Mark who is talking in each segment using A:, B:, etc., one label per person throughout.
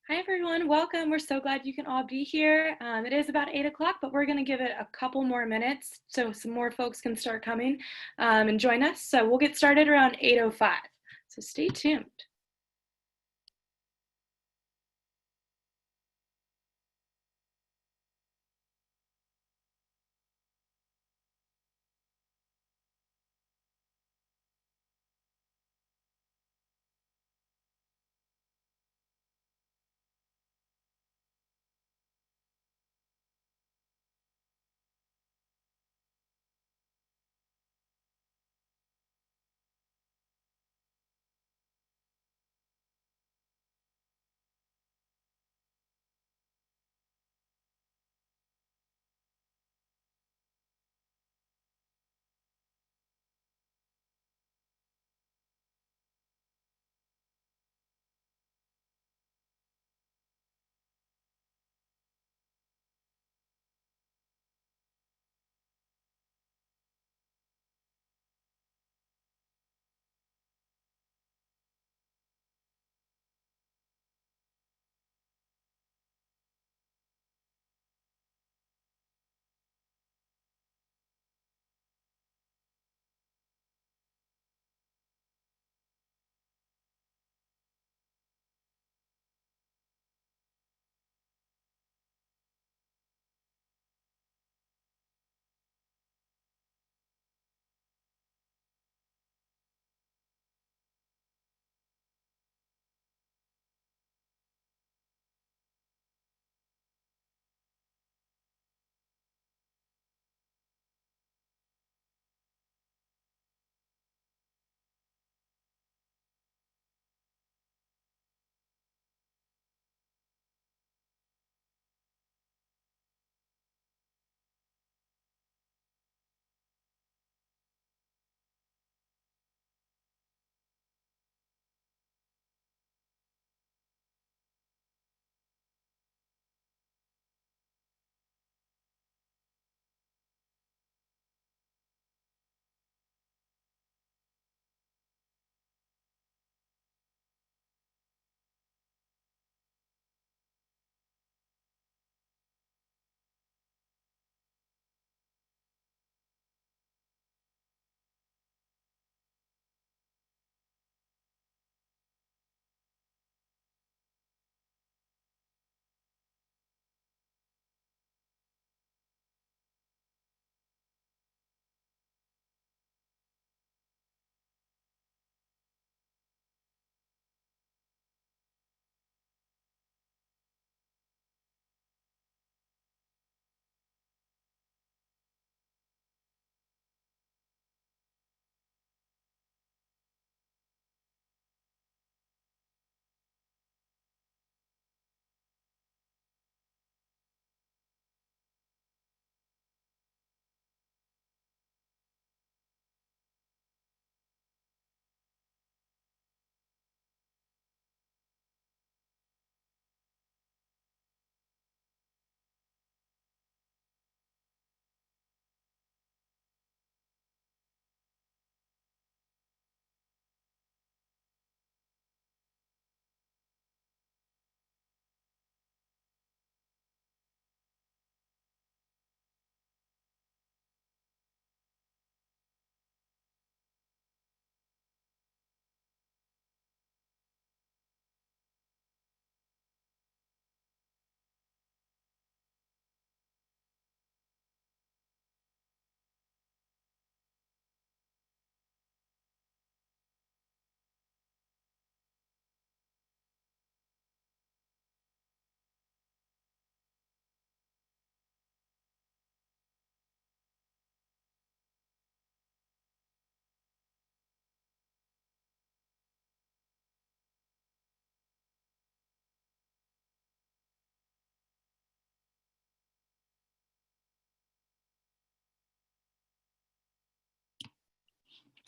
A: Hi everyone, welcome. We're so glad you can all be here. It is about 8 o'clock, but we're going to give it a couple more minutes so some more folks can start coming and join us. So we'll get started around 8:05. So stay tuned.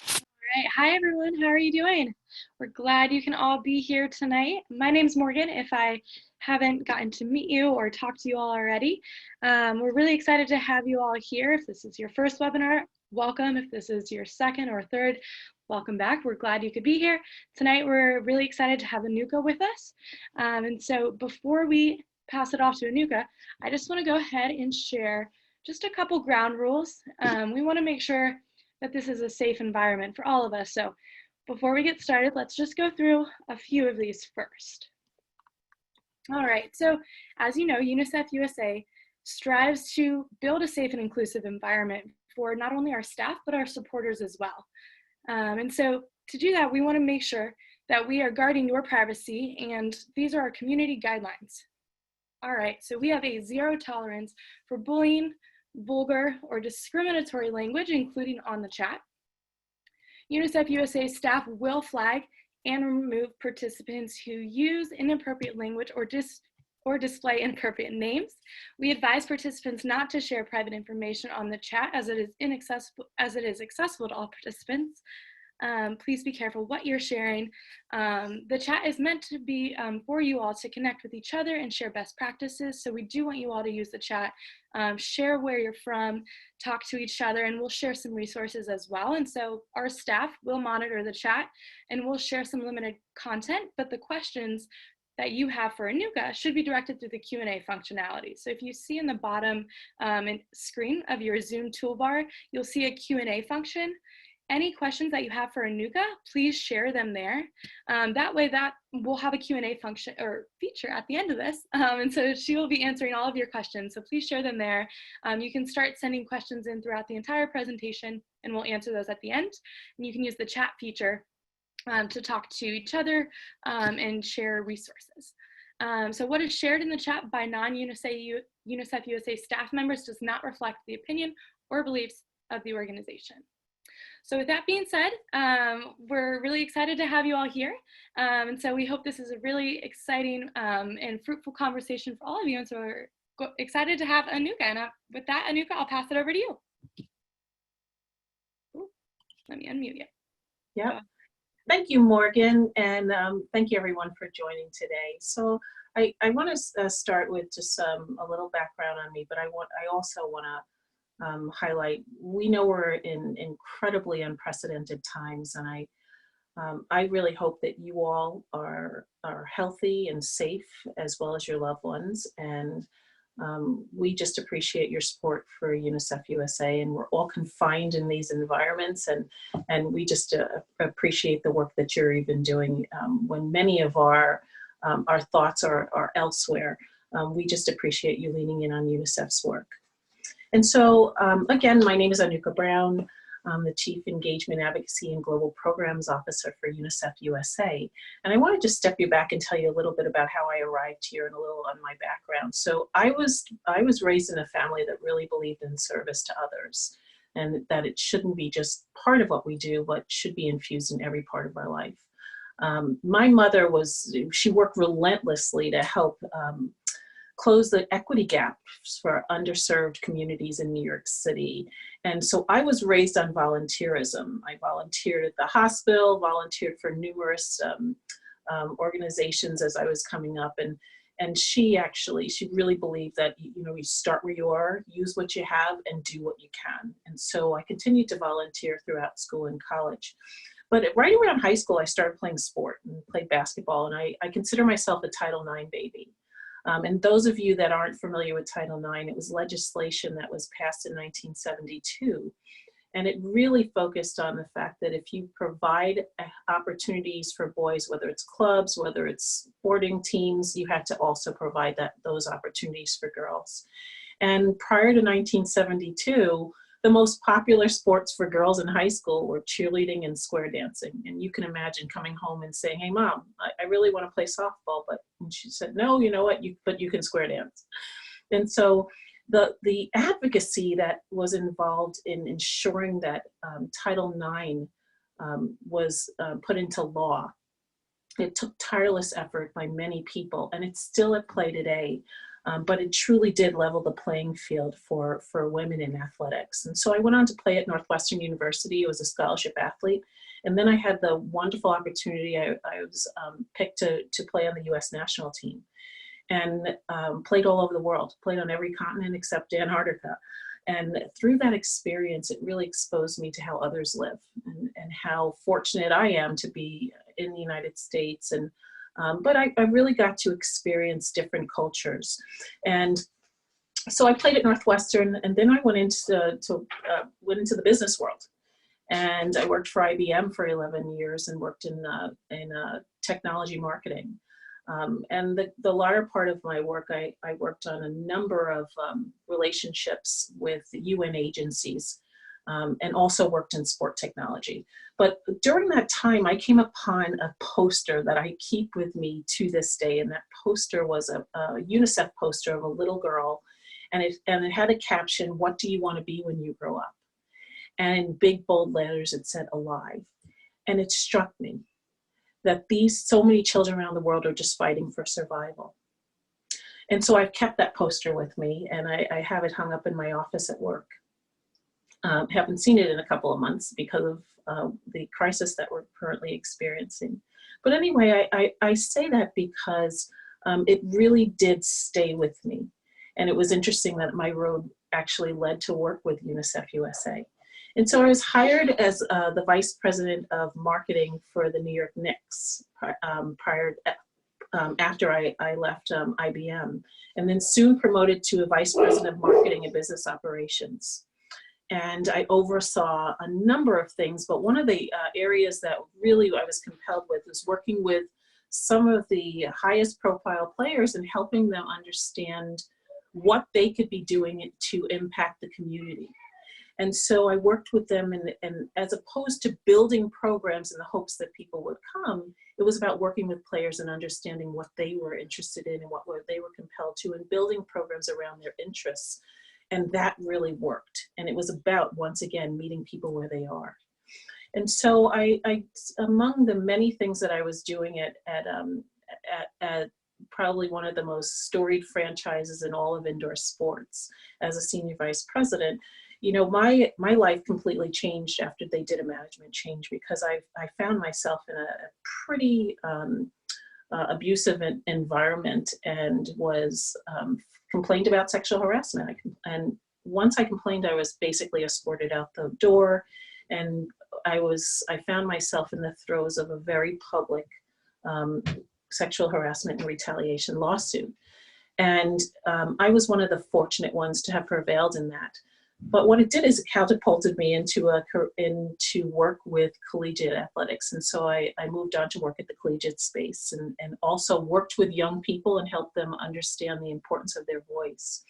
A: All right. Hi everyone, how are you doing? We're glad you can all be here tonight. My name's Morgan, if I haven't gotten to meet you or talk to you all already. We're really excited to have you all here. If this is your first webinar welcome. If this is your second or third, welcome back. We're glad you could be here. Tonight, we're really excited to have Anucha with us. And so before we pass it off to Anucha, I just want to go ahead and share just a couple ground rules. We want to make sure that this is a safe environment for all of us. So before we get started, let's just go through a few of these first. All right, so as you know, UNICEF USA strives to build a safe and inclusive environment for not only our staff, but our supporters as well. And so to do that, we want to make sure that we are guarding your privacy, and these are our community guidelines. All right, so we have a zero tolerance for bullying, vulgar, or discriminatory language, including on the chat. UNICEF USA staff will flag and remove participants who use inappropriate language or display inappropriate names. We advise participants not to share private information on the chat as it is accessible to all participants. Please be careful what you're sharing. The chat is meant to be for you all to connect with each other and share best practices. So we do want you all to use the chat, share where you're from, talk to each other, and we'll share some resources as well. And so our staff will monitor the chat and we'll share some limited content, but the questions that you have for Anucha should be directed through the Q&A functionality. So if you see in the bottom screen of your Zoom toolbar, you'll see a Q&A function. Any questions that you have for Anucha, please share them there. That way we'll have a Q&A function or feature at the end of this. And so she will be answering all of your questions. So please share them there. You can start sending questions in throughout the entire presentation and we'll answer those at the end. And you can use the chat feature to talk to each other and share resources. So what is shared in the chat by non-UNICEF USA staff members does not reflect the opinion or beliefs of the organization. So with that being said, we're really excited to have you all here. And so we hope this is a really exciting and fruitful conversation for all of you. And so we're excited to have Anucha. And with that, Anucha, I'll pass it over to you. Ooh, let me unmute you.
B: Yeah. Thank you, Morgan, and thank you everyone for joining today. So I want to start with just a little background on me, but I also want to highlight, we know we're in incredibly unprecedented times, and I really hope that you all are healthy and safe, as well as your loved ones. And we just appreciate your support for UNICEF USA, and we're all confined in these environments, and we just appreciate the work that you're even doing when many of our thoughts are elsewhere. We just appreciate you leaning in on UNICEF's work. And so, again, my name is Anucha Browne. I'm the Chief Engagement, Advocacy, and Global Programs Officer for UNICEF USA. And I want to just step you back and tell you a little bit about how I arrived here and a little on my background. So I was raised in a family that really believed in service to others, and that it shouldn't be just part of what we do, but should be infused in every part of our life. My mother she worked relentlessly to help close the equity gaps for underserved communities in New York City. And so I was raised on volunteerism. I volunteered at the hospital, volunteered for numerous organizations as I was coming up. And she really believed that, you start where you are, use what you have, and do what you can. And so I continued to volunteer throughout school and college. But right around high school, I started playing sport and played basketball. And I consider myself a Title IX baby. And those of you that aren't familiar with Title IX, it was legislation that was passed in 1972. And it really focused on the fact that if you provide opportunities for boys, whether it's clubs, whether it's sporting teams, you had to also provide those opportunities for girls. And prior to 1972, the most popular sports for girls in high school were cheerleading and square dancing. And you can imagine coming home and saying, "Hey, Mom, I really want to play softball." And she said, "No, you know what, but you can square dance." And so the advocacy that was involved in ensuring that Title IX was put into law, it took tireless effort by many people, and it's still at play today. But it truly did level the playing field for women in athletics. And so I went on to play at Northwestern University. I was a scholarship athlete. And then I had the wonderful opportunity, I was picked to play on the US national team, and played all over the world, played on every continent except Antarctica. And through that experience, it really exposed me to how others live and how fortunate I am to be in the United States. And but I really got to experience different cultures. And so I played at Northwestern, and then I went into the business world. And I worked for IBM for 11 years and worked in technology marketing. And the latter part of my work, I worked on a number of relationships with UN agencies, and also worked in sport technology. But during that time, I came upon a poster that I keep with me to this day. And that poster was a UNICEF poster of a little girl. And it had a caption, "What do you want to be when you grow up?" And in big, bold letters, it said "alive." And it struck me that so many children around the world are just fighting for survival. And so I've kept that poster with me, and I have it hung up in my office at work. Haven't seen it in a couple of months because of the crisis that we're currently experiencing. But anyway, I say that because it really did stay with me. And it was interesting that my road actually led to work with UNICEF USA. And so I was hired as the vice president of marketing for the New York Knicks after I left IBM, and then soon promoted to a vice president of marketing and business operations. And I oversaw a number of things, but one of the areas that really I was compelled with was working with some of the highest profile players and helping them understand what they could be doing to impact the community. And so I worked with them, and as opposed to building programs in the hopes that people would come, it was about working with players and understanding what they were interested in and what they were compelled to, and building programs around their interests. And that really worked. And it was about, once again, meeting people where they are. And so I among the many things that I was doing at probably one of the most storied franchises in all of indoor sports as a senior vice president, you know, my life completely changed after they did a management change, because I found myself in a pretty abusive environment, and was complained about sexual harassment. And once I complained, I was basically escorted out the door, and I found myself in the throes of a very public sexual harassment and retaliation lawsuit. And I was one of the fortunate ones to have prevailed in that. But what it did is it catapulted me into work with collegiate athletics. And so I moved on to work at the collegiate space, and also worked with young people and helped them understand the importance of their voice.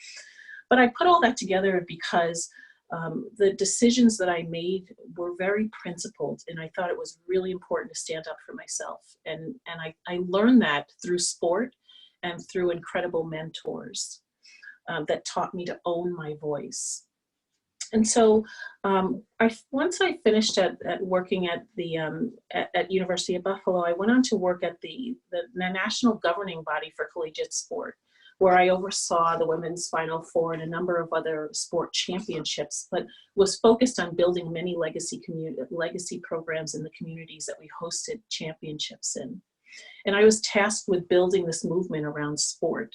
B: But I put all that together because the decisions that I made were very principled, and I thought it was really important to stand up for myself. And I learned that through sport and through incredible mentors that taught me to own my voice. And so once I finished at working at the at University of Buffalo, I went on to work at the national governing body for collegiate sport, where I oversaw the women's Final Four and a number of other sport championships, but was focused on building many legacy programs in the communities that we hosted championships in. And I was tasked with building this movement around sport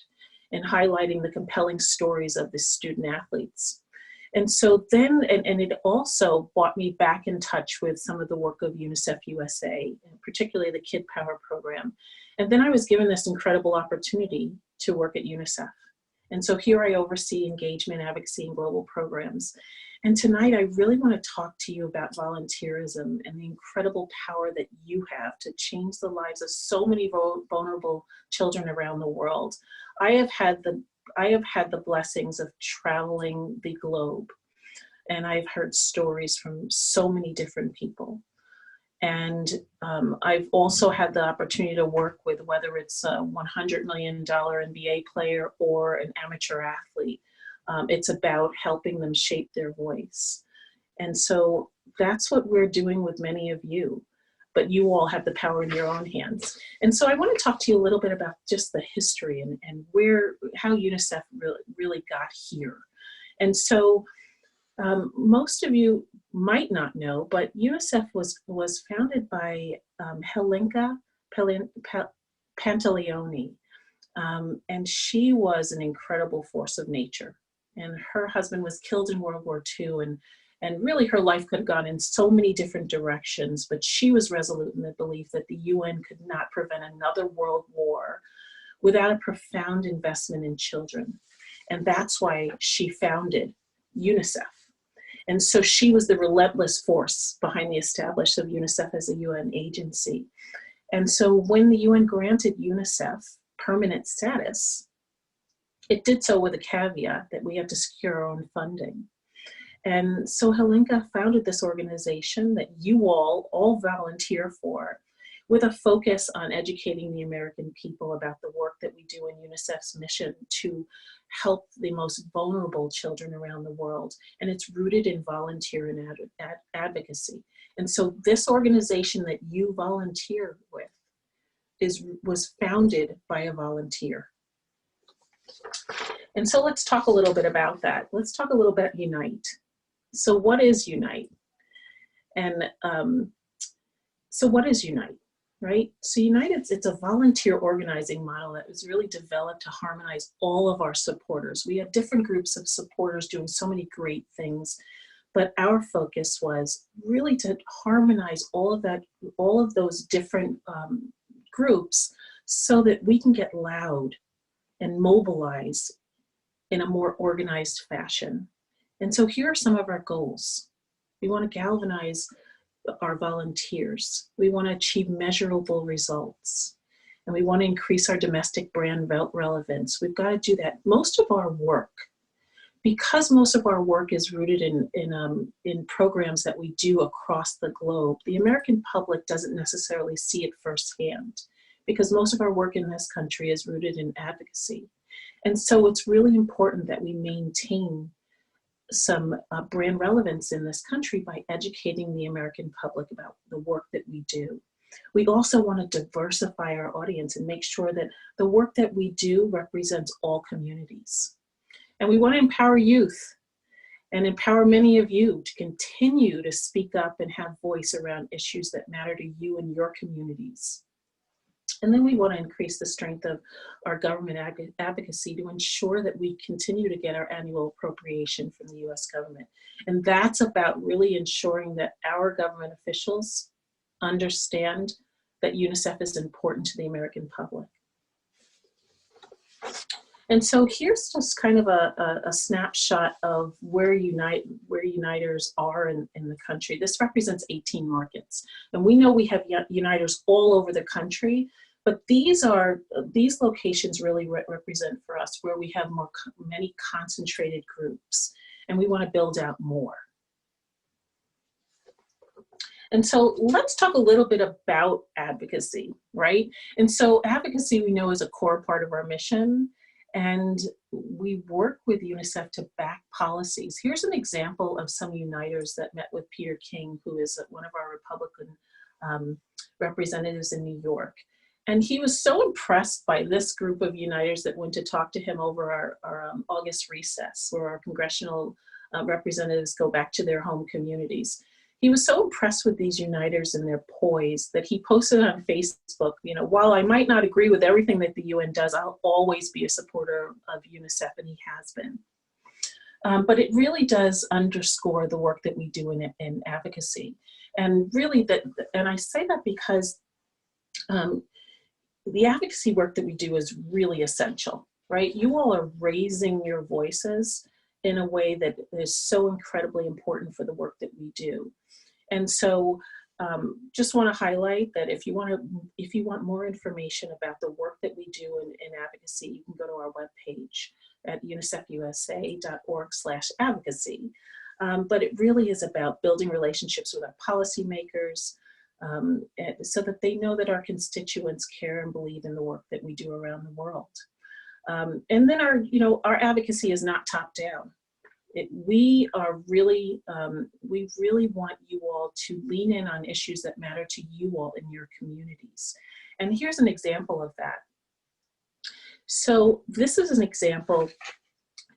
B: and highlighting the compelling stories of the student athletes. And so then, and it also brought me back in touch with some of the work of UNICEF USA, particularly the Kid Power program. And then I was given this incredible opportunity to work at UNICEF. And so here I oversee engagement, advocacy, and global programs. And tonight I really want to talk to you about volunteerism and the incredible power that you have to change the lives of so many vulnerable children around the world. I have had the blessings of traveling the globe, and I've heard stories from so many different people. And I've also had the opportunity to work with, whether it's a $100 million NBA player or an amateur athlete. It's about helping them shape their voice. And so that's what we're doing with many of you, but you all have the power in your own hands. And so I want to talk to you a little bit about just the history and how UNICEF really got here. And so most of you might not know, but UNICEF was founded by Helenka Pantaleoni, and she was an incredible force of nature. and her husband was killed in World War II, and really her life could have gone in so many different directions, but she was resolute in the belief that the UN could not prevent another world war without a profound investment in children. And that's why she founded UNICEF. And so she was the relentless force behind the establishment of UNICEF as a UN agency. And so when the UN granted UNICEF permanent status, it did so with a caveat that we have to secure our own funding. And so Helinka founded this organization that you all volunteer for, with a focus on educating the American people about the work that we do in UNICEF's mission to help the most vulnerable children around the world. And it's rooted in volunteer and advocacy. And so this organization that you volunteer with was founded by a volunteer. And so let's talk a little bit about that. Let's talk a little bit about UNITE. So what is UNITE? And so what is UNITE, right? So UNITE, it's a volunteer organizing model that was really developed to harmonize all of our supporters. We have different groups of supporters doing so many great things, but our focus was really to harmonize all of those different groups so that we can get loud and mobilize in a more organized fashion. And so here are some of our goals. We want to galvanize our volunteers. We want to achieve measurable results. And we want to increase our domestic brand relevance. We've got to do that. Most of our work, because most of our work is rooted in programs that we do across the globe, the American public doesn't necessarily see it firsthand, because most of our work in this country is rooted in advocacy. And so it's really important that we maintain some brand relevance in this country by educating the American public about the work that we do. We also want to diversify our audience and make sure that the work that we do represents all communities. And we want to empower youth and empower many of you to continue to speak up and have voice around issues that matter to you and your communities. And then we want to increase the strength of our government advocacy to ensure that we continue to get our annual appropriation from the US government. And that's about really ensuring that our government officials understand that UNICEF is important to the American public. And so here's just kind of a snapshot of where Uniters are in the country. This represents 18 markets. And we know we have Uniters all over the country, but these locations really represent for us where we have many concentrated groups, and we want to build out more. And so let's talk a little bit about advocacy, right? And so advocacy, we know, is a core part of our mission, and we work with UNICEF to back policies. Here's an example of some Uniters that met with Peter King, who is one of our Republican representatives in New York. And he was so impressed by this group of Uniters that went to talk to him over our August recess, where our congressional representatives go back to their home communities. He was so impressed with these Uniters and their poise that he posted on Facebook, you know, while I might not agree with everything that the UN does, I'll always be a supporter of UNICEF, and he has been. But it really does underscore the work that we do in advocacy. And really, and I say that because the advocacy work that we do is really essential, right? You all are raising your voices in a way that is so incredibly important for the work that we do. And so just want to highlight that if you want more information about the work that we do in advocacy, you can go to our webpage at unicefusa.org/advocacy. But it really is about building relationships with our policymakers, so that they know that our constituents care and believe in the work that we do around the world. And then our advocacy is not top down. We really want you all to lean in on issues that matter to you all in your communities. And here's an example of that. So this is an example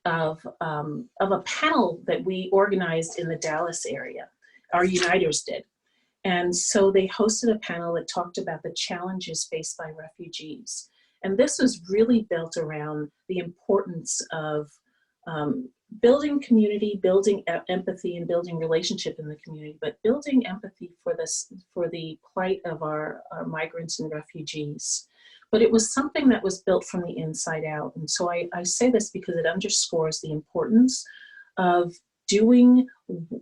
B: of a panel that we organized in the Dallas area. Our Uniters did. And so they hosted a panel that talked about the challenges faced by refugees. And this was really built around the importance of building community, building empathy, and building relationship in the community, but building empathy for the plight of our migrants and refugees. But it was something that was built from the inside out. And so I say this because it underscores the importance of doing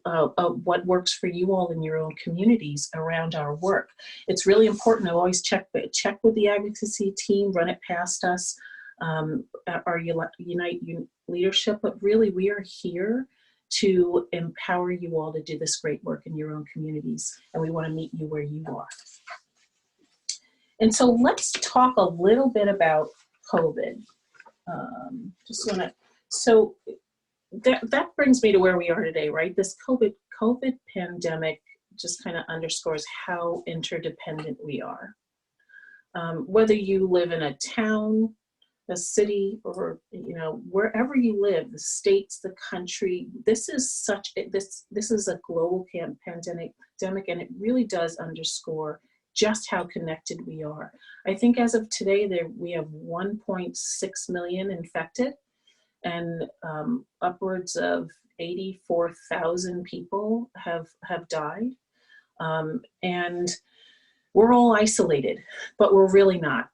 B: what works for you all in your own communities around our work. It's really important to always check with the advocacy team, run it past us, our Unite leadership, but really we are here to empower you all to do this great work in your own communities, and we want to meet you where you are. And so let's talk a little bit about COVID. So that brings me to where we are today, right? This COVID pandemic just kind of underscores how interdependent we are. Whether you live in a town, a city, or wherever you live, the states, the country, this is a global pandemic, and it really does underscore just how connected we are. I think as of today, we have 1.6 million infected, and upwards of 84,000 people have died. And we're all isolated, but we're really not.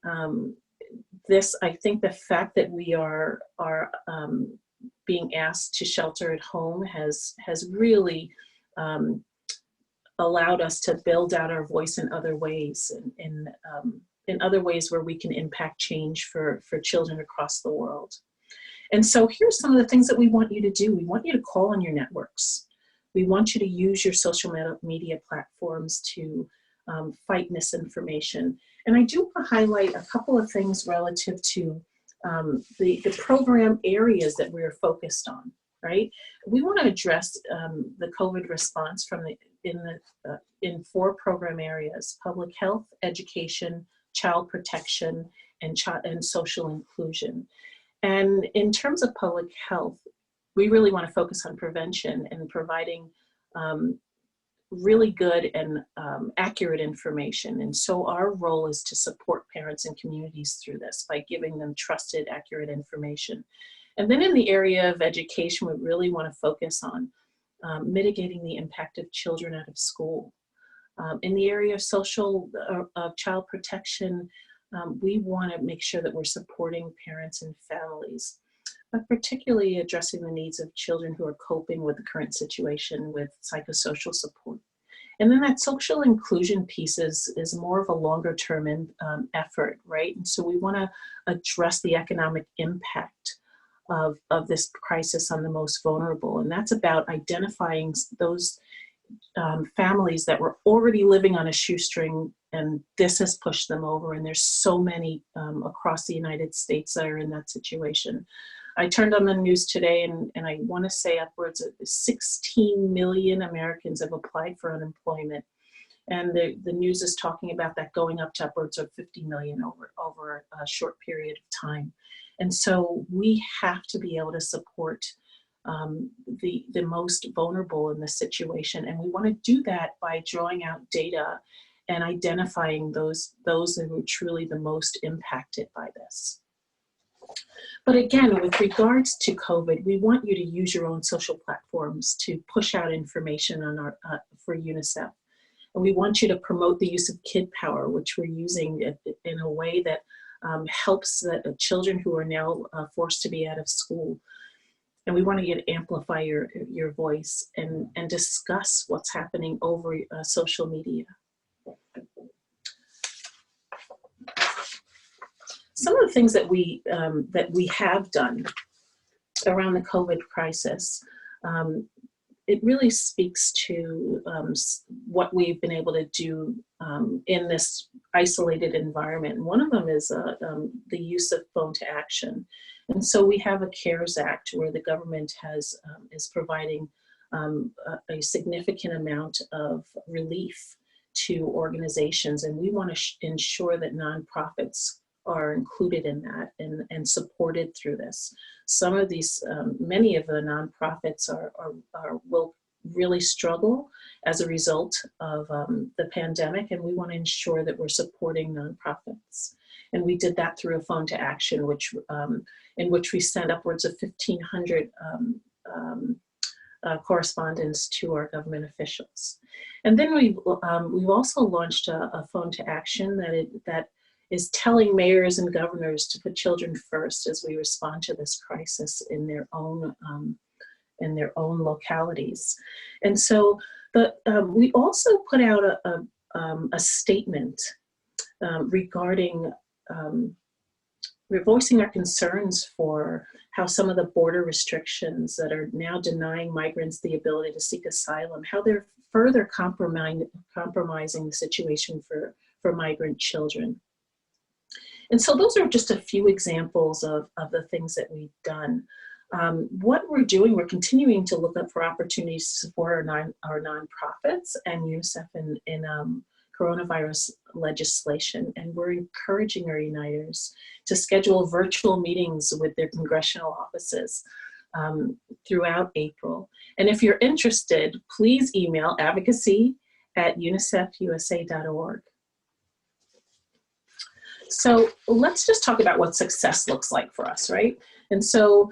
B: I think the fact that we are being asked to shelter at home has really allowed us to build out our voice in other ways, in other ways where we can impact change for children across the world. And so here's some of the things that we want you to do. We want you to call on your networks. We want you to use your social media platforms to fight misinformation. And I do want to highlight a couple of things relative to the program areas that we're focused on, right? We want to address the COVID response in 4 program areas: public health, education, child protection, and social inclusion. And in terms of public health, we really want to focus on prevention and providing really good and accurate information. And so our role is to support parents and communities through this by giving them trusted, accurate information. And then in the area of education, we really want to focus on mitigating the impact of children out of school. In the area of child protection, we want to make sure that we're supporting parents and families, but particularly addressing the needs of children who are coping with the current situation with psychosocial support. And then that social inclusion piece is more of a longer term effort, right? And so we want to address the economic impact of this crisis on the most vulnerable. And that's about identifying those families that were already living on a shoestring, and this has pushed them over. And there's so many across the United States that are in that situation. I turned on the news today, and I want to say upwards of 16 million Americans have applied for unemployment. And the news is talking about that going up to upwards of 50 million over a short period of time. And so we have to be able to support the most vulnerable in this situation. And we want to do that by drawing out data and identifying those who are truly the most impacted by this. But again, with regards to COVID, we want you to use your own social platforms to push out information on for UNICEF. And we want you to promote the use of Kid Power, which we're using in a way that helps children who are now forced to be out of school. And we want to amplify your voice and discuss what's happening over social media. Some of the things that we have done around the COVID crisis, it really speaks to what we've been able to do in this isolated environment. And one of them is the use of phone to action. And so we have a CARES Act where the government is providing a significant amount of relief to organizations, and we want to ensure that nonprofits are included in that and supported through this. Some of these, many of the nonprofits will really struggle as a result of the pandemic, and we want to ensure that we're supporting nonprofits. And we did that through a phone to action, in which we sent upwards of 1,500 correspondence to our government officials. And then we've also launched a phone to action that is telling mayors and governors to put children first as we respond to this crisis in their own localities. And so we also put out a statement regarding we're voicing our concerns for how some of the border restrictions that are now denying migrants the ability to seek asylum, how they're further compromising the situation for migrant children. And so those are just a few examples of the things that we've done. What we're doing, we're continuing to look up for opportunities to support our nonprofits and UNICEF in coronavirus legislation. And we're encouraging our Uniters to schedule virtual meetings with their congressional offices throughout April. And if you're interested, please email advocacy@unicefusa.org. So let's just talk about what success looks like for us, right? And so,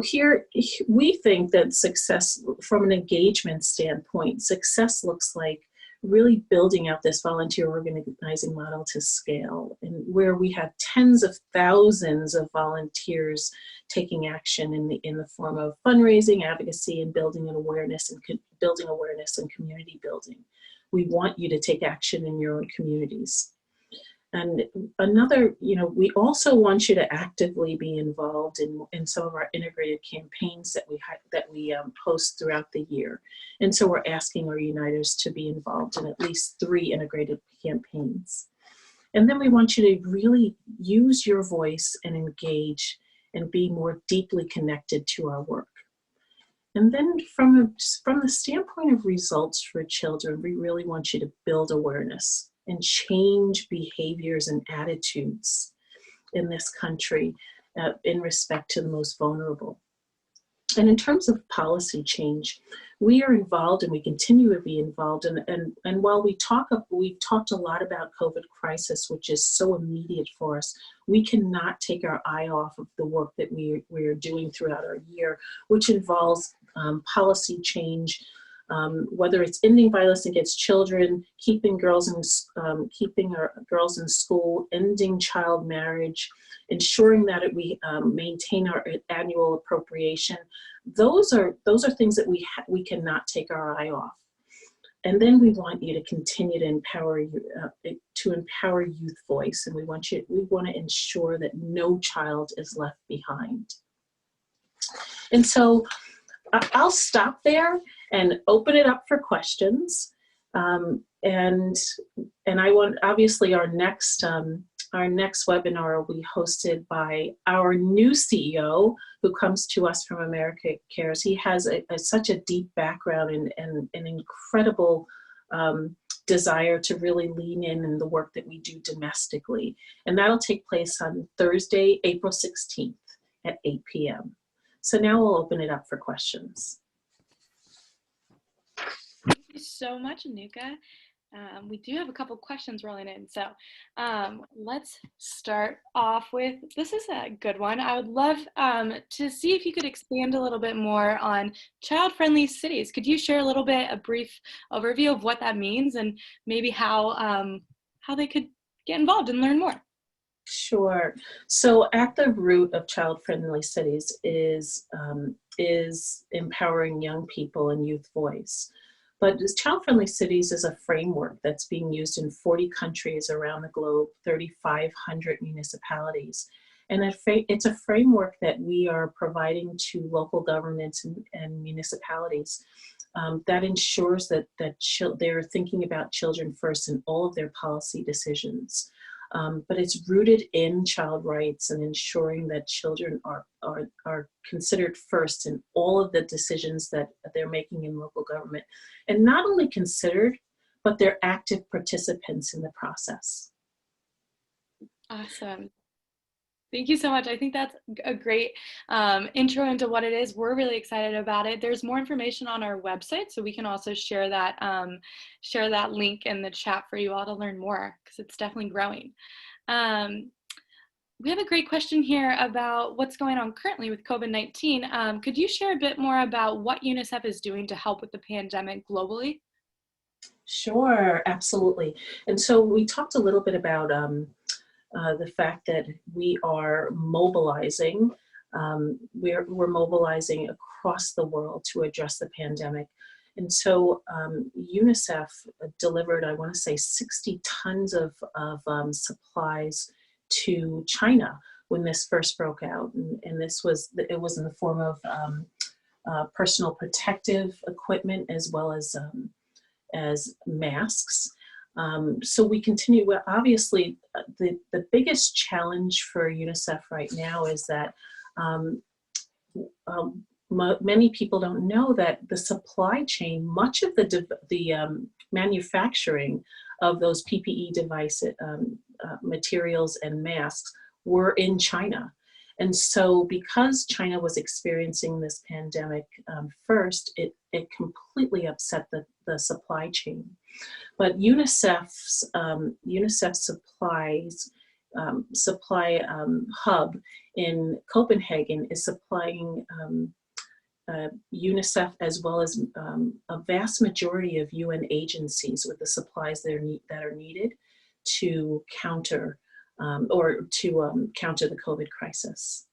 B: here we think that success from an engagement standpoint, success looks like really building out this volunteer organizing model to scale, and where we have tens of thousands of volunteers taking action in the form of fundraising, advocacy, and building awareness and community building. We want you to take action in your own communities. And another, we also want you to actively be involved in some of our integrated campaigns that we host throughout the year. And so we're asking our Uniters to be involved in at least 3 integrated campaigns. And then we want you to really use your voice and engage and be more deeply connected to our work. And then from the standpoint of results for children, we really want you to build awareness and change behaviors and attitudes in this country in respect to the most vulnerable. And in terms of policy change, we are involved and we continue to be involved. And while we've talked a lot about COVID crisis, which is so immediate for us, we cannot take our eye off of the work that we are doing throughout our year, which involves policy change, whether it's ending violence against children, keeping girls in school, ending child marriage, ensuring that we maintain our annual appropriation. Those are things that we cannot take our eye off. And then we want you to continue to empower youth voice, and we want to ensure that no child is left behind. And so I'll stop there and open it up for questions. And I want, obviously, our next webinar will be hosted by our new CEO, who comes to us from America Cares. He has such a deep background and an incredible desire to really lean in the work that we do domestically. And that'll take place on Thursday, April 16th at 8 p.m. So now we'll open it up for questions.
A: Thank you so much, Annika. We do have a couple questions rolling in. So let's start off with, this is a good one. I would love to see if you could expand a little bit more on child-friendly cities. Could you share a brief overview of what that means and maybe how they could get involved and learn more?
B: Sure. So at the root of child-friendly cities is empowering young people and youth voice. But child-friendly cities is a framework that's being used in 40 countries around the globe, 3,500 municipalities. And it's a framework that we are providing to local governments and municipalities that ensures that they're thinking about children first in all of their policy decisions. But it's rooted in child rights and ensuring that children are considered first in all of the decisions that they're making in local government. And not only considered, but they're active participants in the process.
A: Awesome. Thank you so much. I think that's a great intro into what it is. We're really excited about it. There's more information on our website, so we can also share that link in the chat for you all to learn more, because it's definitely growing. We have a great question here about what's going on currently with COVID-19. Could you share a bit more about what UNICEF is doing to help with the pandemic globally?
B: Sure, absolutely. And so we talked a little bit about the fact that we are mobilizing. We're mobilizing across the world to address the pandemic. And so UNICEF delivered, I want to say, 60 tons of supplies to China when this first broke out. And it was in the form of personal protective equipment as well as masks. So we continue. Well, obviously, the biggest challenge for UNICEF right now is that many people don't know that the supply chain, much of the manufacturing of those PPE devices, materials and masks were in China. And so because China was experiencing this pandemic first, it completely upset the supply chain. But UNICEF's supply hub in Copenhagen is supplying UNICEF as well as a vast majority of UN agencies with the supplies that are needed to counter counter the COVID crisis.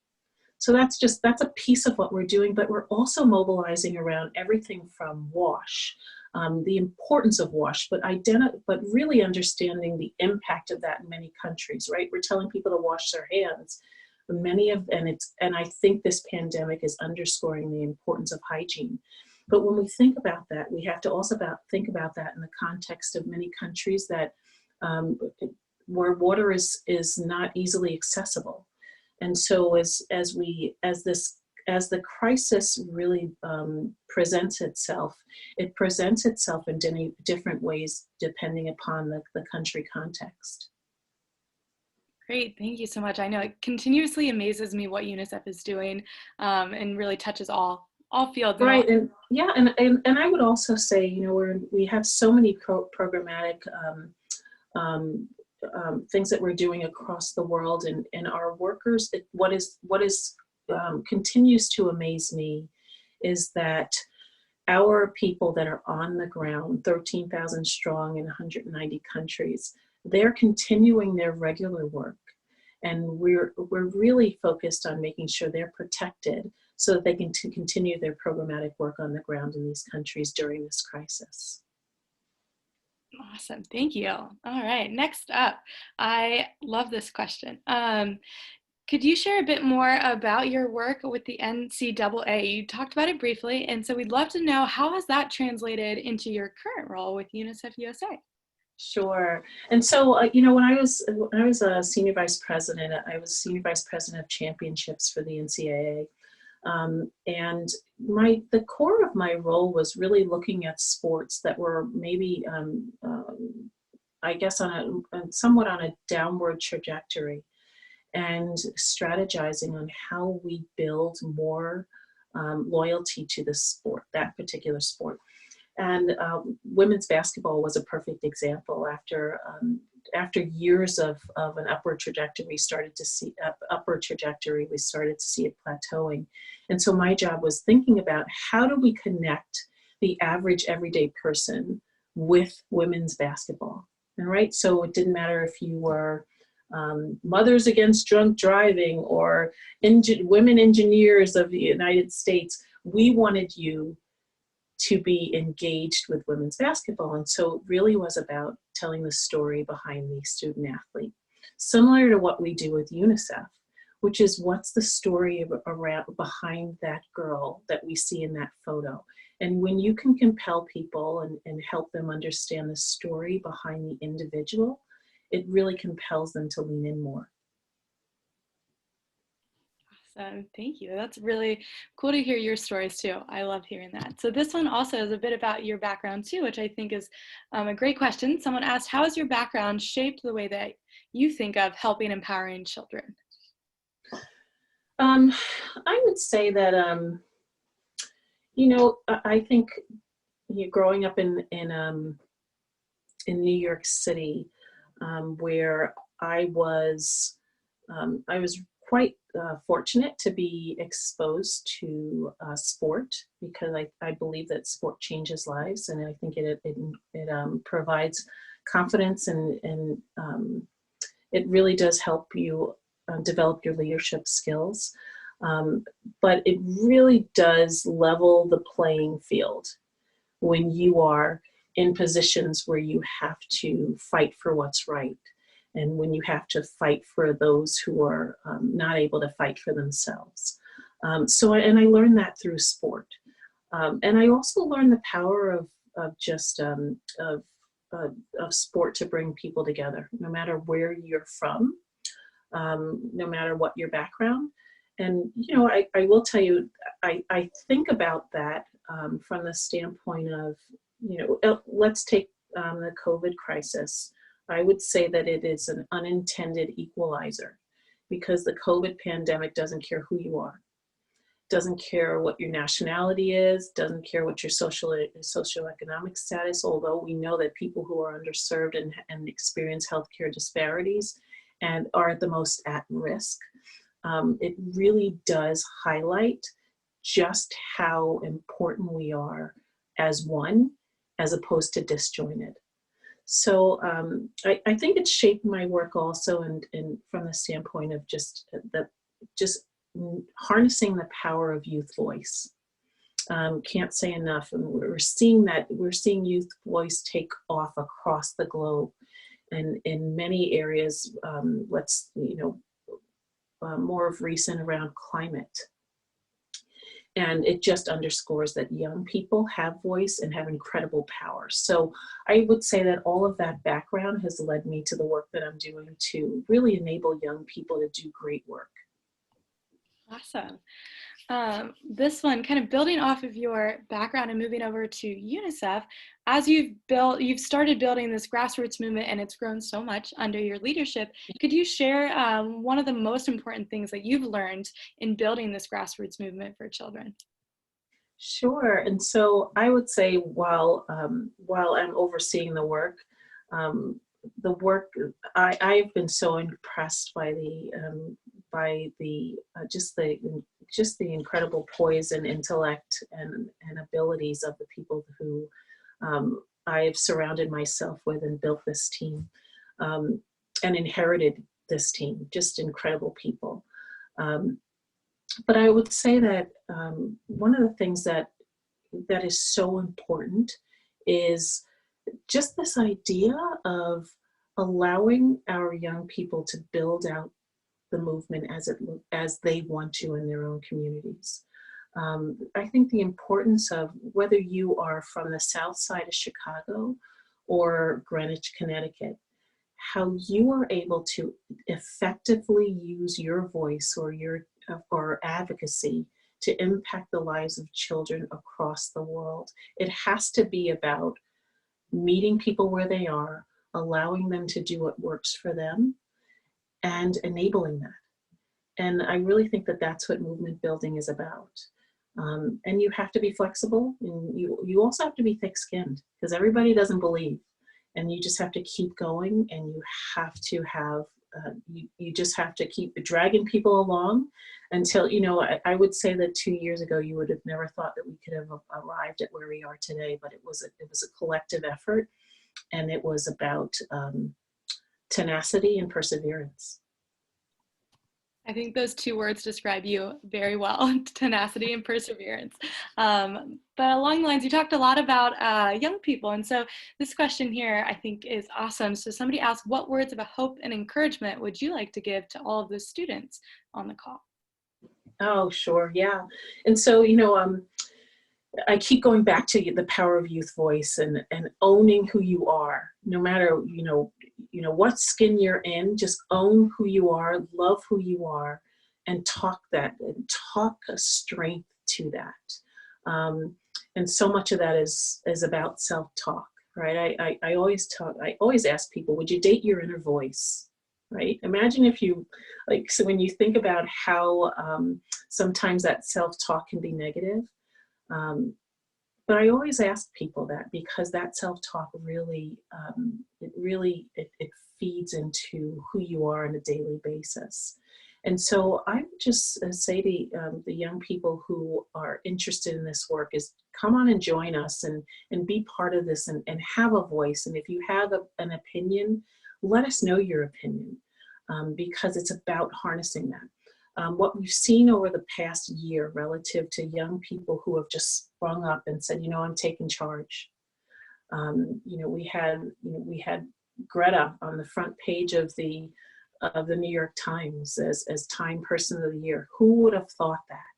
B: So that's a piece of what we're doing, but we're also mobilizing around everything from WASH, the importance of WASH, but really understanding the impact of that in many countries, right? We're telling people to wash their hands. And I think this pandemic is underscoring the importance of hygiene. But when we think about that, we have to also think about that in the context of many countries that where water is not easily accessible. And so as the crisis really presents itself, it presents itself in different ways depending upon the country context.
A: Great, thank you so much. I know it continuously amazes me what UNICEF is doing, and really touches all fields.
B: Right, and yeah, and I would also say, you know, we have so many programmatic things that we're doing across the world, and our workers. What continues to amaze me is that our people that are on the ground, 13,000 strong in 190 countries, they're continuing their regular work. And we're really focused on making sure they're protected so that they can continue their programmatic work on the ground in these countries during this crisis.
A: Awesome, thank you. All right, next up, I love this question. Could you share a bit more about your work with the NCAA? You talked about it briefly, and so we'd love to know, how has that translated into your current role with UNICEF USA?
B: Sure. And so, you know, when I was a senior vice president, I was senior vice president of championships for the NCAA. And the core of my role was really looking at sports that were maybe, I guess, somewhat on a downward trajectory, and strategizing on how we build more loyalty to the sport, that particular sport. And women's basketball was a perfect example. After years of an upward trajectory, we started to see it plateauing. And so my job was thinking about, how do we connect the average everyday person with women's basketball? All right, so it didn't matter if you were Mothers Against Drunk Driving or Women Engineers of the United States. We wanted you to be engaged with women's basketball. And so it really was about telling the story behind the student athlete, similar to what we do with UNICEF, which is, what's the story behind that girl that we see in that photo. And when you can compel people and help them understand the story behind the individual, it really compels them to lean in more.
A: Awesome, thank you. That's really cool to hear your stories too. I love hearing that. So this one also is a bit about your background too, which I think is a great question. Someone asked, how has your background shaped the way that you think of helping empowering children?
B: I would say that, you know, I think growing up in New York City, where I was I was quite fortunate to be exposed to sport, because I believe that sport changes lives, and I think it provides confidence, and it really does help you develop your leadership skills. But it really does level the playing field when you are in positions where you have to fight for what's right, and when you have to fight for those who are not able to fight for themselves. I learned that through sport. And I also learned the power of sport to bring people together, no matter where you're from, no matter what your background. And, you know, I will tell you, I think about that from the standpoint of, you know, let's take the COVID crisis. I would say that it is an unintended equalizer, because the COVID pandemic doesn't care who you are, doesn't care what your nationality is, doesn't care what your socioeconomic status, although we know that people who are underserved and experience healthcare disparities and are the most at risk. It really does highlight just how important we are as one, as opposed to disjointed. So I think it's shaped my work also, and from the standpoint of just harnessing the power of youth voice. Can't say enough, and we're seeing youth voice take off across the globe, and in many areas. More of recent around climate. And it just underscores that young people have voice and have incredible power. So I would say that all of that background has led me to the work that I'm doing to really enable young people to do great work.
A: Awesome. This one, kind of building off of your background and moving over to UNICEF, as you've started building this grassroots movement, and it's grown so much under your leadership. Could you share one of the most important things that you've learned in building this grassroots movement for children?
B: Sure. And so I would say, while I'm overseeing I've been so impressed by just the incredible poise and intellect and abilities of the people who I have surrounded myself with and built this team, and inherited this team, just incredible people. But I would say that one of the things that is so important is just this idea of allowing our young people to build out the movement as they want to in their own communities. I think the importance of, whether you are from the south side of Chicago or Greenwich, Connecticut, how you are able to effectively use your voice or advocacy to impact the lives of children across the world. It has to be about meeting people where they are, allowing them to do what works for them, and enabling that. And I really think that that's what movement building is about. And you have to be flexible, and you also have to be thick-skinned, because everybody doesn't believe, and you just have to keep going, and you have to have, you just have to keep dragging people along until, I would say that 2 years ago, you would have never thought that we could have arrived at where we are today, but it was a collective effort, and it was about tenacity and perseverance.
A: I think those two words describe you very well, tenacity and perseverance. But along the lines, you talked a lot about young people. And so this question here, I think, is awesome. So somebody asked, what words of hope and encouragement would you like to give to all of the students on the call?
B: Oh, sure. Yeah. And so, I keep going back to the power of youth voice and owning who you are, no matter, what skin you're in. Just own who you are, love who you are, and talk a strength to that. And so much of that is about self-talk, right? I always ask people, would you date your inner voice? Right? Imagine if you, so when you think about how sometimes that self-talk can be negative, But I always ask people that, because that self-talk really, it feeds into who you are on a daily basis. And so I would just say to the young people who are interested in this work is come on and join us and be part of this and have a voice. And if you have an opinion, let us know your opinion, because it's about harnessing that. What we've seen over the past year relative to young people who have just sprung up and said, I'm taking charge. We had Greta on the front page of the New York Times as Time Person of the Year. Who would have thought that?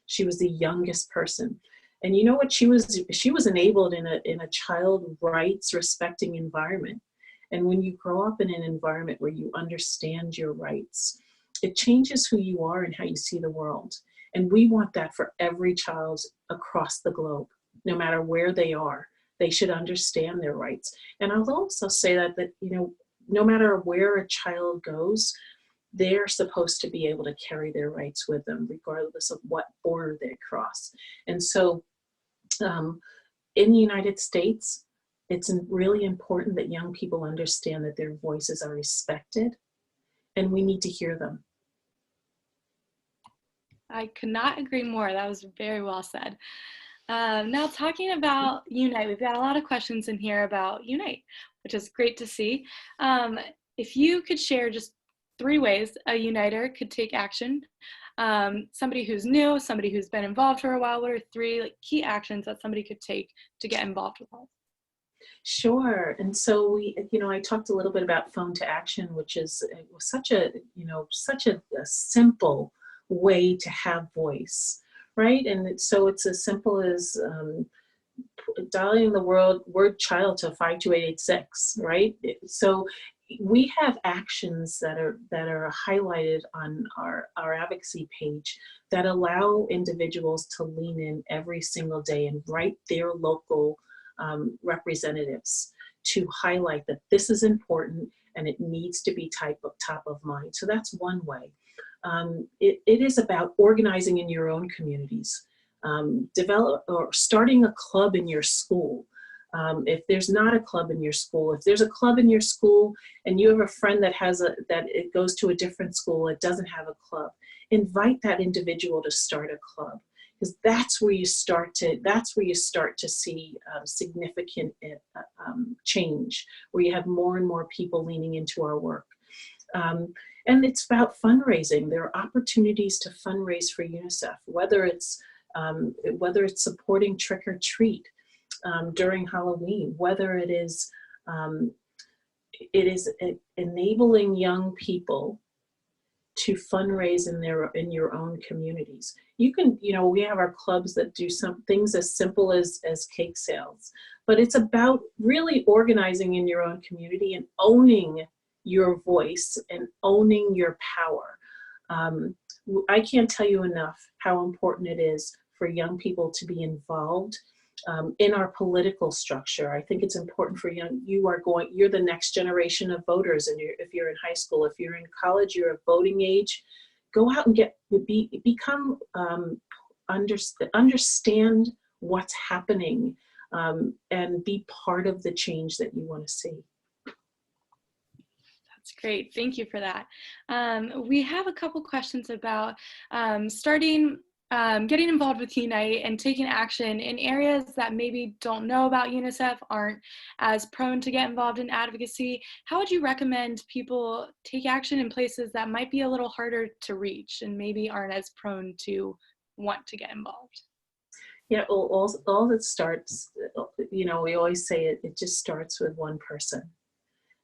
B: She was the youngest person. And you know what? She was enabled in a child rights respecting environment. And when you grow up in an environment where you understand your rights, it changes who you are and how you see the world. And we want that for every child across the globe, no matter where they are. They should understand their rights. And I'll also say that no matter where a child goes, they're supposed to be able to carry their rights with them, regardless of what border they cross. And so in the United States, it's really important that young people understand that their voices are respected, and we need to hear them.
A: I could not agree more. That was very well said. Now, talking about Unite, we've got a lot of questions in here about Unite, which is great to see. If you could share just 3 ways a uniter could take action, somebody who's new, somebody who's been involved for a while, what are 3 key actions that somebody could take to get involved with us?
B: Sure. And so I talked a little bit about phone to action, which is such a simple way to have voice, right? And so it's as simple as dialing the word child to 52886, right? So we have actions that are highlighted on our advocacy page that allow individuals to lean in every single day and write their local representatives to highlight that this is important and it needs to be top of mind. So that's one way. It is about organizing in your own communities, develop or starting a club in your school. If there's not a club in your school, if there's a club in your school and you have a friend that it goes to a different school that doesn't have a club, invite that individual to start a club, because that's where you start to see significant change, where you have more and more people leaning into our work. And it's about fundraising. There are opportunities to fundraise for UNICEF, whether it's supporting Trick or Treat during Halloween, whether it is enabling young people to fundraise in your own communities. You can, we have our clubs that do some things as simple as cake sales, but it's about really organizing in your own community and owning your voice and owning your power. I can't tell you enough how important it is for young people to be involved in our political structure. I think it's important for you're the next generation of voters, and if you're in high school, if you're in college, you're of voting age, go out and understand what's happening, and be part of the change that you want to see.
A: That's great. Thank you for that. We have a couple questions about getting involved with Unite and taking action in areas that maybe don't know about UNICEF, aren't as prone to get involved in advocacy. How would you recommend people take action in places that might be a little harder to reach and maybe aren't as prone to want to get involved?
B: Yeah, all that starts, we always say it just starts with one person.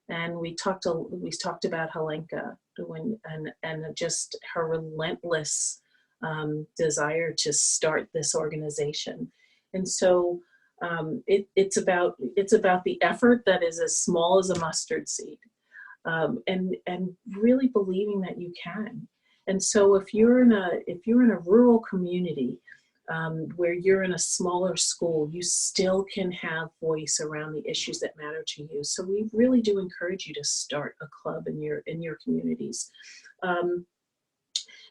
B: And we talked about Helenka and just her relentless desire to start this organization. And so it's about the effort that is as small as a mustard seed, and really believing that you can. And so if you're in a rural community, where you're in a smaller school, you still can have voice around the issues that matter to you. So we really do encourage you to start a club in your communities.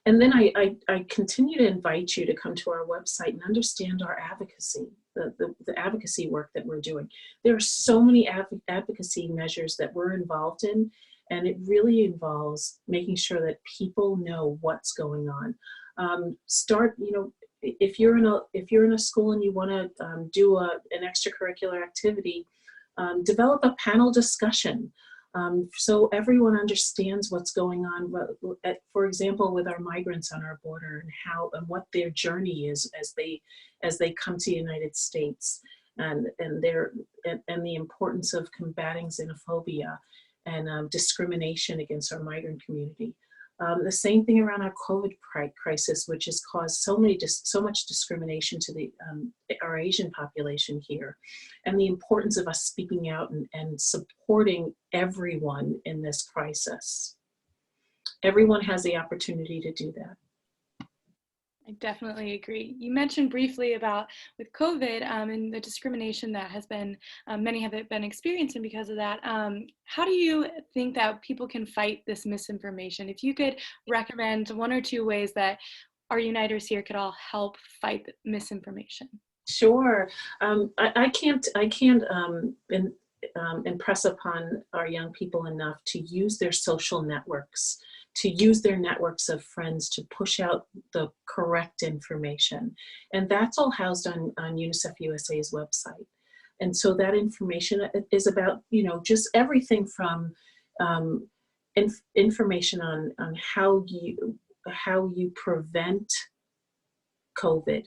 B: And then I continue to invite you to come to our website and understand our advocacy. the advocacy work that we're doing. There are so many advocacy measures that we're involved in, and it really involves making sure that people know what's going on. If you're in a school and you want to do an extracurricular activity, develop a panel discussion so everyone understands what's going on. For example, with our migrants on our border and what their journey is as they come to the United States, and the importance of combating xenophobia and discrimination against our migrant community. The same thing around our COVID crisis, which has caused so much discrimination to our Asian population here, and the importance of us speaking out and supporting everyone in this crisis. Everyone has the opportunity to do that.
A: I definitely agree. You mentioned briefly about with COVID and the discrimination that has been, many have been experiencing because of that. How do you think that people can fight this misinformation? If you could recommend one or two ways that our Uniters here could all help fight misinformation.
B: Sure. I can't impress upon our young people enough to use their social networks, to use their networks of friends to push out the correct information. And that's all housed on UNICEF USA's website. And so that information is about, just everything from information on how you prevent COVID,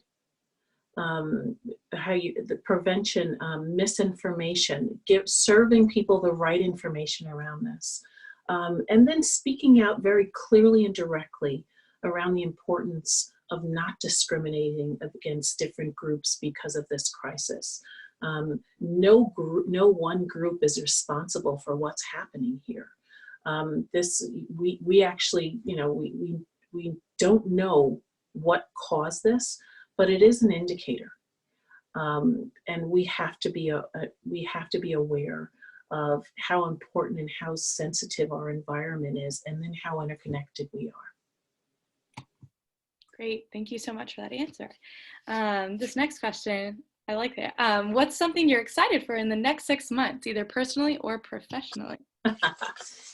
B: the prevention, misinformation, serving people the right information around this. And then speaking out very clearly and directly around the importance of not discriminating against different groups because of this crisis. No one group is responsible for what's happening here. We actually, we don't know what caused this, but it is an indicator, and we have to be aware of how important and how sensitive our environment is, and then how interconnected we are.
A: Great, thank you so much for that answer. This next question, I like that. What's something you're excited for in the next 6 months, either personally or professionally?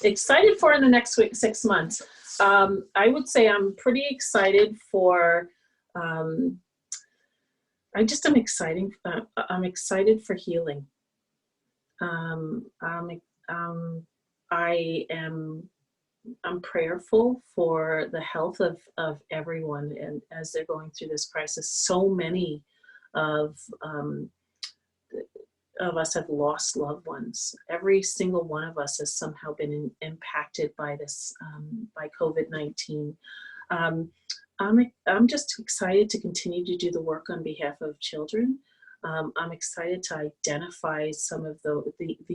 B: Excited for in the next 6 months. I would say I'm pretty excited for. I'm excited for healing. I'm prayerful for the health of everyone, and as they're going through this crisis. So many of us have lost loved ones. Every single one of us has somehow been impacted by this, by COVID-19. I'm just excited to continue to do the work on behalf of children. I'm excited to identify some of the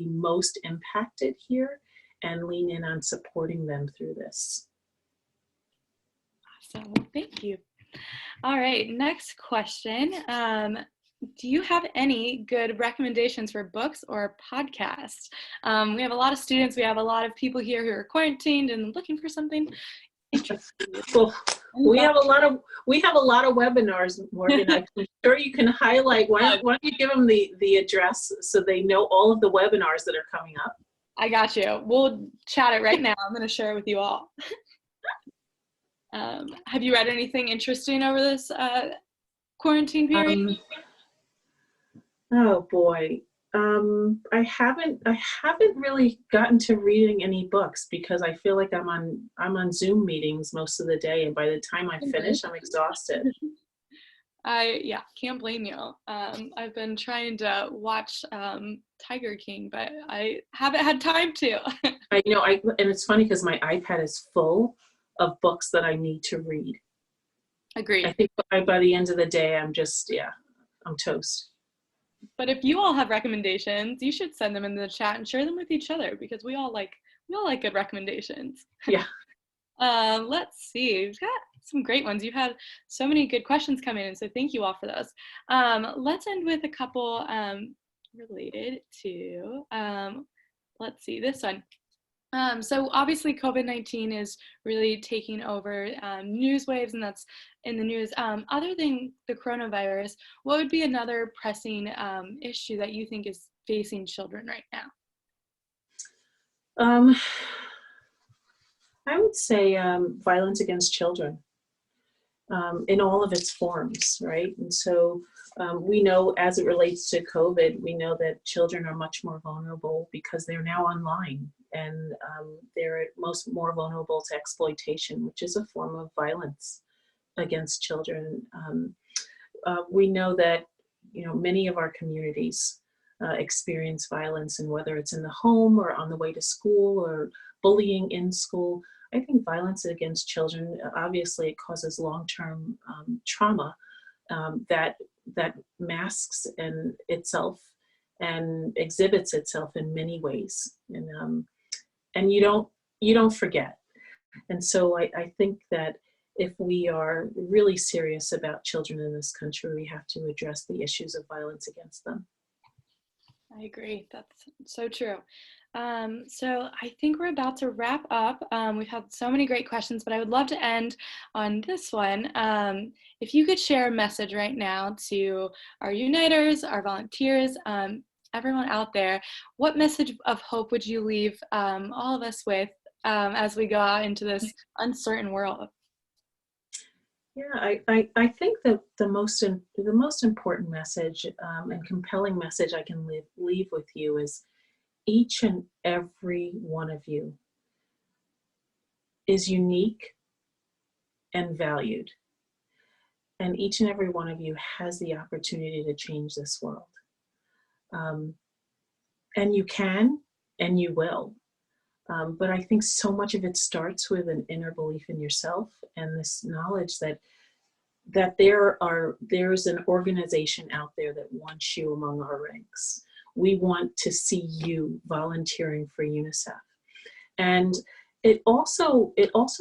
B: most impacted here and lean in on supporting them through this.
A: Awesome, well, thank you. All right, next question. Do you have any good recommendations for books or podcasts? We have a lot of students, we have a lot of people here who are quarantined and looking for something interesting.
B: Well, we have a lot of webinars, Morgan. I'm sure you can highlight. Why don't you give them the address so they know all of the webinars that are coming up?
A: I got you. We'll chat it right now. I'm going to share it with you all. Have you read anything interesting over this quarantine period?
B: Oh boy. I haven't really gotten to reading any books because I feel like I'm on Zoom meetings most of the day, and by the time I finish, I'm exhausted.
A: Yeah, can't blame you. I've been trying to watch Tiger King, but I haven't had time to.
B: And it's funny because my iPad is full of books that I need to read.
A: Agreed.
B: I think by the end of the day, I'm toast.
A: But if you all have recommendations, you should send them in the chat and share them with each other, because we all like good recommendations.
B: Yeah.
A: Let's see. We've got some great ones. You've had so many good questions come in, so thank you all for those. Let's end with a couple related to, let's see, this one. So obviously COVID-19 is really taking over news waves, and that's in the news. Other than the coronavirus, what would be another pressing issue that you think is facing children right now?
B: Um, I would say violence against children in all of its forms, right? And so we know, as it relates to COVID, we know that children are much more vulnerable because they're now online, and they're more vulnerable to exploitation, which is a form of violence against children. We know that, you know, many of our communities experience violence, and whether it's in the home or on the way to school or bullying in school. I think violence against children, obviously it causes long-term trauma that masks itself and exhibits itself in many ways, and you don't forget. And so I think that if we are really serious about children in this country, we have to address the issues of violence against them.
A: I agree. That's so true. So I think we're about to wrap up. We've had so many great questions, but I would love to end on this one. If you could share a message right now to our uniters, our volunteers, everyone out there, what message of hope would you leave all of us with as we go out into this uncertain world?
B: Yeah, I think that the most important message and compelling message I can leave with you is each and every one of you is unique and valued, and each and every one of you has the opportunity to change this world. And you can, and you will. But I think so much of it starts with an inner belief in yourself and this knowledge that there's an organization out there that wants you among our ranks. We want to see you volunteering for UNICEF. And it also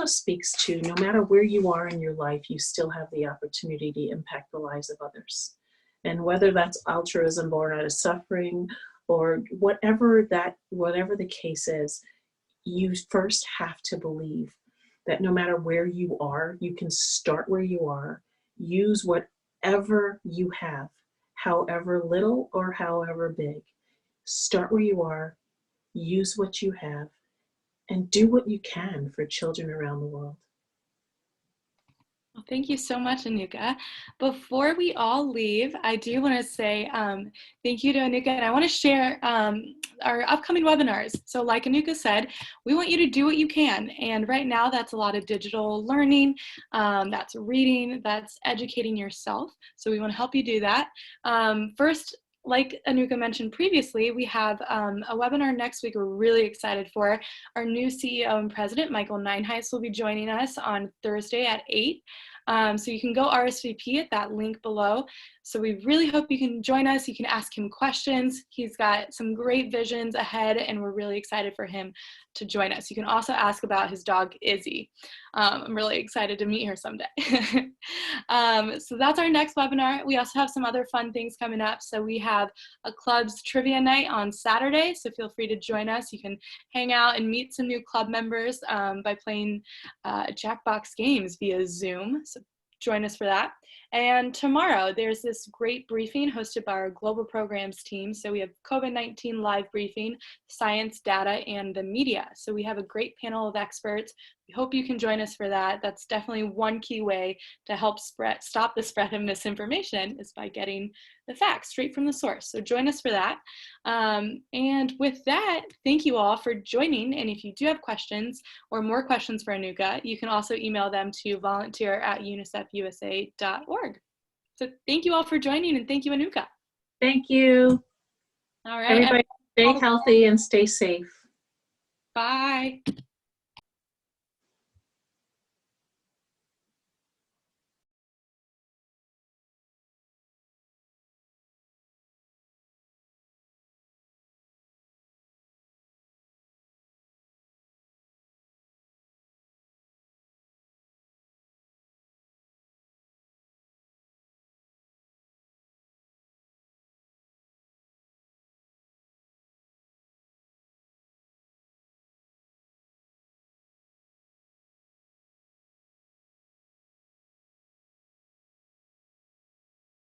B: speaks to, no matter where you are in your life, you still have the opportunity to impact the lives of others. And whether that's altruism born out of suffering or whatever the case is, you first have to believe that no matter where you are, you can start where you are, use whatever you have, however little or however big. Start where you are, use what you have, and do what you can for children around the world.
A: Well, thank you so much, Annika. Before we all leave, I do want to say thank you to Annika, and I want to share our upcoming webinars. So like Annika said, we want you to do what you can, and right now that's a lot of digital learning, that's reading, that's educating yourself, so we want to help you do that. First, like Anucha mentioned previously, we have a webinar next week we're really excited for. Our new CEO and president, Michael Nineheis, will be joining us on Thursday at 8. So you can go RSVP at that link below. So we really hope you can join us. You can ask him questions. He's got some great visions ahead, and we're really excited for him to join us. You can also ask about his dog, Izzy. I'm really excited to meet her someday. So that's our next webinar. We also have some other fun things coming up. So we have a club's trivia night on Saturday, so feel free to join us. You can hang out and meet some new club members by playing Jackbox games via Zoom. So join us for that. And tomorrow, there's this great briefing hosted by our global programs team. So we have COVID-19 live briefing, science, data, and the media. So we have a great panel of experts. We hope you can join us for that. That's definitely one key way to help stop the spread of misinformation, is by getting the facts straight from the source. So join us for that. And with that, thank you all for joining. And if you do have questions or more questions for Anucha, you can also email them to volunteer@unicefusa.org. So thank you all for joining, and thank you, Anucha.
B: Thank you.
A: All right.
B: Everybody stay healthy and stay safe.
A: Bye.